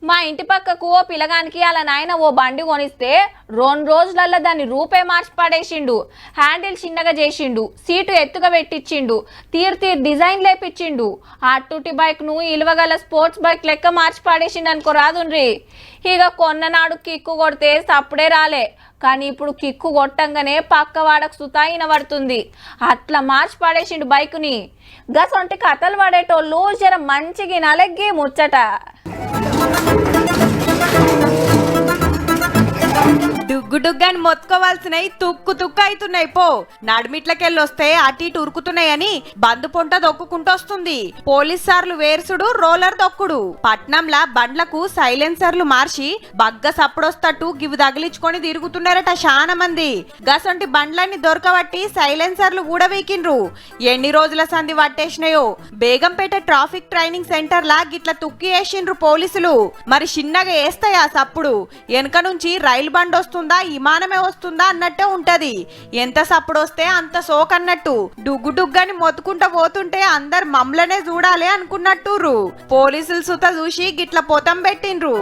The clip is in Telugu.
మా ఇంటి పక్కకు ఓ పిల్లగానికి అలా నాయన ఓ బండి కొనిస్తే 2 రోజులల్లో దాన్ని రూపే మార్చి పడేసిండు. హ్యాండిల్ చిన్నగా చేసిండు, సీటు ఎత్తుగా పెట్టించిండు, తీరు డిజైన్ లేపించిండు. అట్టుటి బైక్ ను ఇలువగల స్పోర్ట్స్ బైక్ లెక్క మార్చి పడేసిండు అనుకో రాదుండ్రి. ఇక కొన్ననాడు కిక్కు కొడితే సప్పుడే రాలే, కానీ ఇప్పుడు కిక్కు కొట్టంగానే పక్క వాడకు సుతాయిన పడుతుంది. అట్లా మార్చి పడేసిండు బైకుని. గసొంటి కథలు పడేటోళ్ళు జర మంచిగా నలగ్గి ముచ్చట. డుగ్గుడుగ్గని మొత్తుకోవాల్సినవి తుక్కు తుక్కు అవుతున్నాయి. పో నడిమిట్లకెళ్ళొస్తే అటు ఇటు ఉరుకుతున్నాయని బందు పొంట దొక్కుకుంటొస్తుంది. పోలీస్ సార్లు వేర్సుడు, రోలర్ దొక్కుడు. పట్నంలా బండ్లకు సైలెన్సర్లు మార్చి బగ్గ సప్పుడొస్తట్టు గివి తగిలించుకొని తిరుగుతున్నారట చాలా మంది. గసొంటి బండ్లన్నీ దొరకబట్టి సైలెన్సర్లు కూడా వీకిండ్రు. ఎన్ని రోజుల సంధి పట్టేసినాయో. బేగంపేట ట్రాఫిక్ ట్రైనింగ్ సెంటర్ లా గిట్ల తుక్కి వేసిండ్రు పోలీసులు. మరి చిన్నగా వేస్తాయా సప్పుడు? వెనక నుంచి రైలు బండి వస్తుందా, విమానమే వస్తుందా అన్నట్టే ఉంటది. ఎంత సప్పుడు వస్తే అంత సోకన్నట్టు. డుగ్గు డుగ్గని మొత్తుకుంటా పోతుంటే అందరు మమ్మలనే చూడాలి అనుకున్నట్టుర్రు. పోలీసులు సుత చూసి గిట్ల పొతం పెట్టిండ్రు.